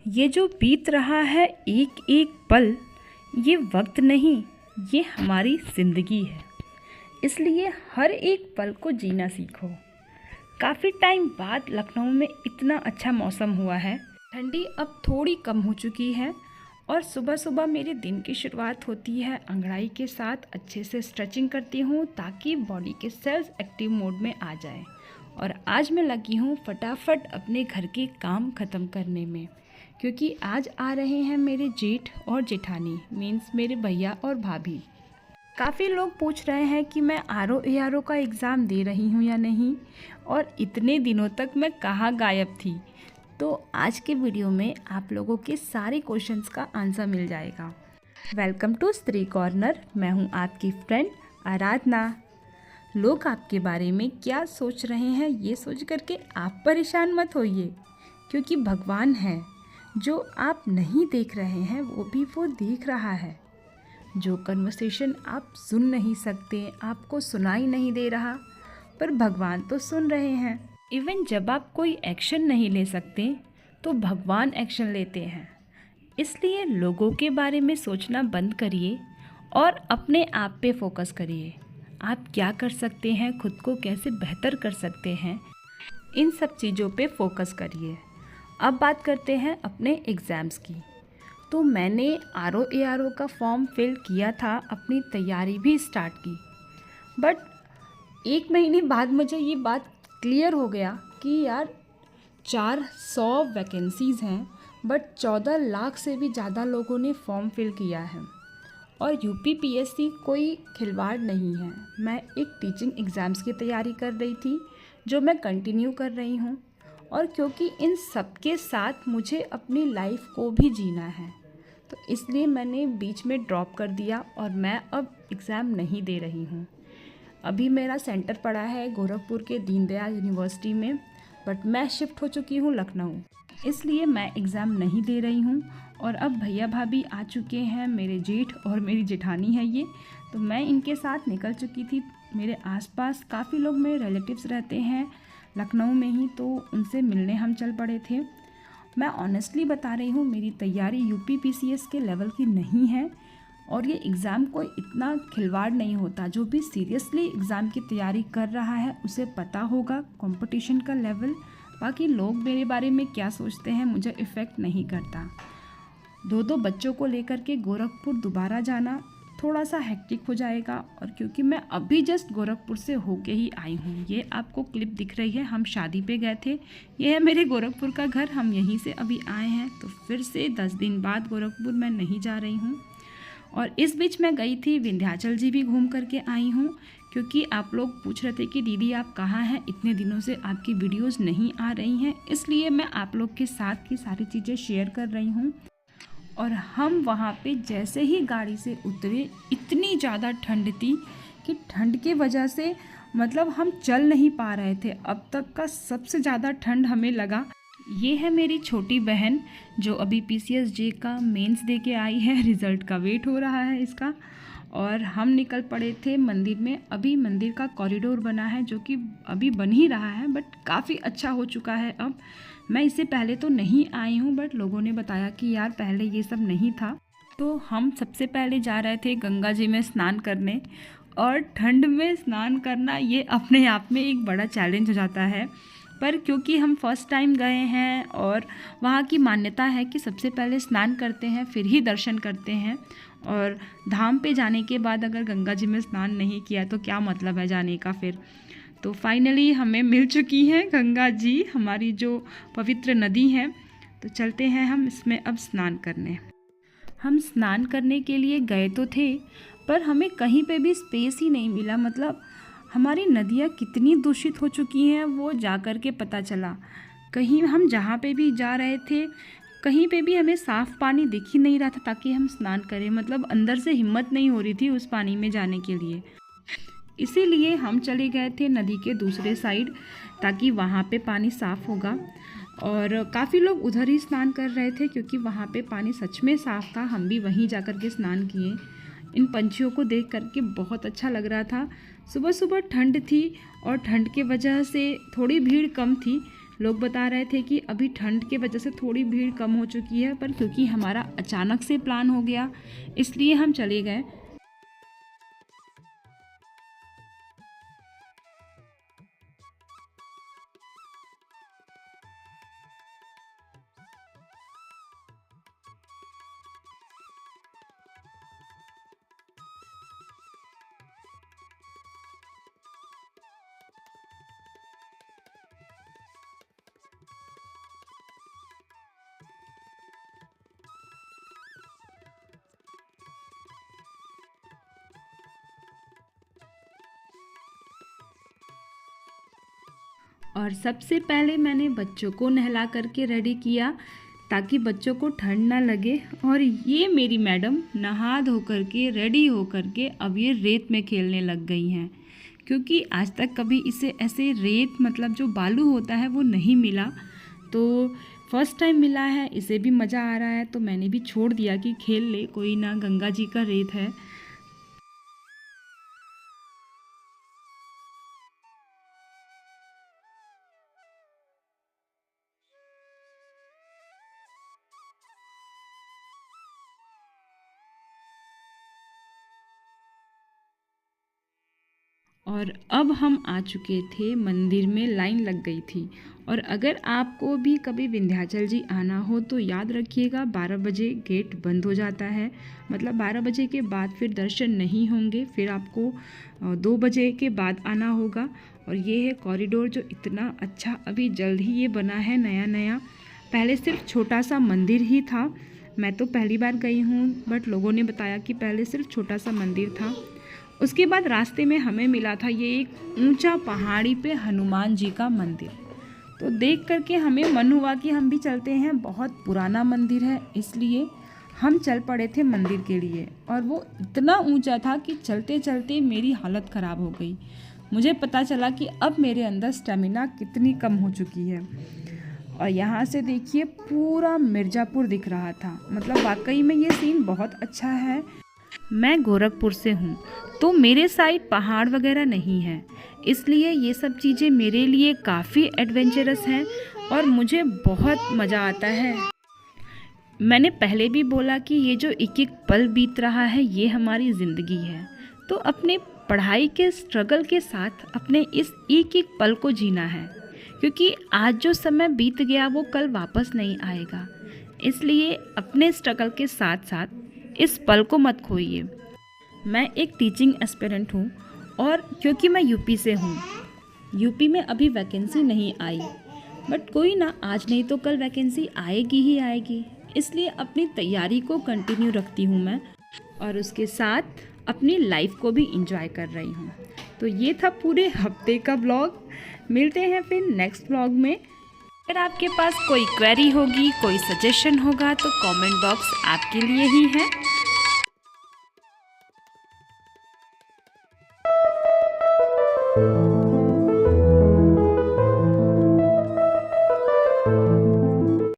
ये जो बीत रहा है एक एक पल, ये वक्त नहीं, ये हमारी ज़िंदगी है। इसलिए हर एक पल को जीना सीखो। काफ़ी टाइम बाद लखनऊ में इतना अच्छा मौसम हुआ है। ठंडी अब थोड़ी कम हो चुकी है और सुबह सुबह मेरे दिन की शुरुआत होती है अंगड़ाई के साथ। अच्छे से स्ट्रेचिंग करती हूँ ताकि बॉडी के सेल्स एक्टिव मोड में आ जाएं। और आज मैं लगी हूँ फटाफट अपने घर के काम ख़त्म करने में, क्योंकि आज आ रहे हैं मेरे जेठ और जेठानी, मीन्स मेरे भैया और भाभी। काफ़ी लोग पूछ रहे हैं कि मैं RO का एग्ज़ाम दे रही हूँ या नहीं, और इतने दिनों तक मैं कहाँ गायब थी। तो आज के वीडियो में आप लोगों के सारे क्वेश्चंस का आंसर मिल जाएगा। वेलकम टू स्त्री कॉर्नर। मैं हूँ आपकी फ्रेंड आराधना। लोग आपके बारे में क्या सोच रहे हैं ये सोच करके आप परेशान मत होइए, क्योंकि भगवान है। जो आप नहीं देख रहे हैं वो भी वो देख रहा है। जो कन्वर्सेशन आप सुन नहीं सकते, आपको सुनाई नहीं दे रहा, पर भगवान तो सुन रहे हैं। इवन जब आप कोई एक्शन नहीं ले सकते तो भगवान एक्शन लेते हैं। इसलिए लोगों के बारे में सोचना बंद करिए और अपने आप पे फोकस करिए। आप क्या कर सकते हैं, खुद को कैसे बेहतर कर सकते हैं, इन सब चीज़ों पे फोकस करिए। अब बात करते हैं अपने एग्ज़ाम्स की। तो मैंने RO का फॉर्म फिल किया था, अपनी तैयारी भी स्टार्ट की, बट 1 महीने बाद मुझे ये बात क्लियर हो गया कि यार 400 वैकेंसीज़ हैं, बट 14 लाख से भी ज़्यादा लोगों ने फॉर्म फिल किया है। और UPPSC कोई खिलवाड़ नहीं है। मैं एक टीचिंग एग्ज़ाम्स की तैयारी कर रही थी, जो मैं कंटिन्यू कर रही हूँ। और क्योंकि इन सब के साथ मुझे अपनी लाइफ को भी जीना है, तो इसलिए मैंने बीच में ड्रॉप कर दिया और मैं अब एग्ज़ाम नहीं दे रही हूँ। अभी मेरा सेंटर पड़ा है गोरखपुर के दीनदयाल यूनिवर्सिटी में, बट मैं शिफ्ट हो चुकी हूँ लखनऊ, इसलिए मैं एग्ज़ाम नहीं दे रही हूँ। और अब भैया भाभी आ चुके हैं, मेरे जेठ और मेरी जेठानी है ये, तो मैं इनके साथ निकल चुकी थी। मेरे आसपास काफ़ी लोग मेरे रिलेटिव्स रहते हैं लखनऊ में ही, तो उनसे मिलने हम चल पड़े थे। मैं ऑनेस्टली बता रही हूँ, मेरी तैयारी UPPCS के लेवल की नहीं है, और ये एग्ज़ाम कोई इतना खिलवाड़ नहीं होता। जो भी सीरियसली एग्ज़ाम की तैयारी कर रहा है उसे पता होगा कंपटीशन का लेवल। बाकी लोग मेरे बारे में क्या सोचते हैं मुझे इफ़ेक्ट नहीं करता। 2 बच्चों को लेकर के गोरखपुर दोबारा जाना थोड़ा सा हेक्टिक हो जाएगा, और क्योंकि मैं अभी जस्ट गोरखपुर से होके ही आई हूँ। ये आपको क्लिप दिख रही है, हम शादी पे गए थे। ये है मेरे गोरखपुर का घर, हम यहीं से अभी आए हैं। तो फिर से 10 दिन बाद गोरखपुर मैं नहीं जा रही हूँ। और इस बीच मैं गई थी विंध्याचल जी भी घूम करके आई हूँ, क्योंकि आप लोग पूछ रहे थे कि दीदी आप कहाँ हैं, इतने दिनों से आपकी वीडियोस नहीं आ रही हैं। इसलिए मैं आप लोग के साथ की सारी चीज़ें शेयर कर रही हूँ। और हम वहाँ पे जैसे ही गाड़ी से उतरे, इतनी ज़्यादा ठंड थी कि ठंड की वजह से मतलब हम चल नहीं पा रहे थे। अब तक का सबसे ज़्यादा ठंड हमें लगा। ये है मेरी छोटी बहन, जो अभी PCSJ का मेंस दे के आई है, रिज़ल्ट का वेट हो रहा है इसका। और हम निकल पड़े थे मंदिर में। अभी मंदिर का कॉरिडोर बना है, जो कि अभी बन ही रहा है, बट काफ़ी अच्छा हो चुका है अब। मैं इससे पहले तो नहीं आई हूँ, बट लोगों ने बताया कि यार पहले ये सब नहीं था। तो हम सबसे पहले जा रहे थे गंगा जी में स्नान करने, और ठंड में स्नान करना ये अपने आप में एक बड़ा चैलेंज हो जाता है। पर क्योंकि हम फर्स्ट टाइम गए हैं और वहाँ की मान्यता है कि सबसे पहले स्नान करते हैं फिर ही दर्शन करते हैं, और धाम पे जाने के बाद अगर गंगा जी में स्नान नहीं किया तो क्या मतलब है जाने का फिर। तो फाइनली हमें मिल चुकी है गंगा जी, हमारी जो पवित्र नदी है। तो चलते हैं हम इसमें अब स्नान करने। हम स्नान करने के लिए गए तो थे, पर हमें कहीं पे भी स्पेस ही नहीं मिला। मतलब हमारी नदियाँ कितनी दूषित हो चुकी हैं वो जा कर के पता चला। कहीं हम जहाँ पे भी जा रहे थे, कहीं पे भी हमें साफ़ पानी दिख ही नहीं रहा था ताकि हम स्नान करें। मतलब अंदर से हिम्मत नहीं हो रही थी उस पानी में जाने के लिए। इसीलिए हम चले गए थे नदी के दूसरे साइड, ताकि वहाँ पे पानी साफ़ होगा। और काफ़ी लोग उधर ही स्नान कर रहे थे, क्योंकि वहाँ पे पानी सच में साफ़ था। हम भी वहीं जा कर के स्नान किए। इन पंछियों को देख करके बहुत अच्छा लग रहा था। सुबह सुबह ठंड थी और ठंड के वजह से थोड़ी भीड़ कम थी, लोग बता रहे थे कि अभी ठंड के वजह से थोड़ी भीड़ कम हो चुकी है, पर क्योंकि हमारा अचानक से प्लान हो गया इसलिए हम चले गए। और सबसे पहले मैंने बच्चों को नहला करके रेडी किया ताकि बच्चों को ठंड ना लगे। और ये मेरी मैडम नहा धो करके रेडी हो करके अब ये रेत में खेलने लग गई हैं, क्योंकि आज तक कभी इसे ऐसे रेत मतलब जो बालू होता है वो नहीं मिला, तो फर्स्ट टाइम मिला है, इसे भी मज़ा आ रहा है। तो मैंने भी छोड़ दिया कि खेल ले, कोई ना, गंगा जी का रेत है। और अब हम आ चुके थे मंदिर में, लाइन लग गई थी। और अगर आपको भी कभी विंध्याचल जी आना हो तो याद रखिएगा 12 बजे गेट बंद हो जाता है, मतलब 12 बजे के बाद फिर दर्शन नहीं होंगे, फिर आपको 2 बजे के बाद आना होगा। और ये है कॉरिडोर जो इतना अच्छा अभी जल्द ही ये बना है नया नया, पहले सिर्फ छोटा सा मंदिर ही था। मैं तो पहली बार गई हूँ, बट लोगों ने बताया कि पहले सिर्फ छोटा सा मंदिर था। उसके बाद रास्ते में हमें मिला था ये एक ऊंचा पहाड़ी पे हनुमान जी का मंदिर, तो देख करके हमें मन हुआ कि हम भी चलते हैं। बहुत पुराना मंदिर है इसलिए हम चल पड़े थे मंदिर के लिए। और वो इतना ऊंचा था कि चलते चलते मेरी हालत ख़राब हो गई। मुझे पता चला कि अब मेरे अंदर स्टेमिना कितनी कम हो चुकी है। और यहाँ से देखिए पूरा मिर्ज़ापुर दिख रहा था, मतलब वाकई में ये सीन बहुत अच्छा है। मैं गोरखपुर से हूँ तो मेरे साइड पहाड़ वगैरह नहीं है, इसलिए ये सब चीज़ें मेरे लिए काफ़ी एडवेंचरस हैं और मुझे बहुत मज़ा आता है। मैंने पहले भी बोला कि ये जो एक एक पल बीत रहा है ये हमारी ज़िंदगी है, तो अपने पढ़ाई के स्ट्रगल के साथ अपने इस एक एक पल को जीना है, क्योंकि आज जो समय बीत गया वो कल वापस नहीं आएगा। इसलिए अपने स्ट्रगल के साथ साथ इस पल को मत खोइए। मैं एक टीचिंग एस्पिरेंट हूँ और क्योंकि मैं यूपी से हूँ, यूपी में अभी वैकेंसी नहीं आई, बट कोई ना, आज नहीं तो कल वैकेंसी आएगी ही आएगी। इसलिए अपनी तैयारी को कंटिन्यू रखती हूँ मैं, और उसके साथ अपनी लाइफ को भी इंजॉय कर रही हूँ। तो ये था पूरे हफ्ते का ब्लॉग। मिलते हैं फिर नेक्स्ट ब्लॉग में। अगर आपके पास कोई क्वेरी होगी, कोई सजेशन होगा तो कमेंट बॉक्स आपके लिए ही है।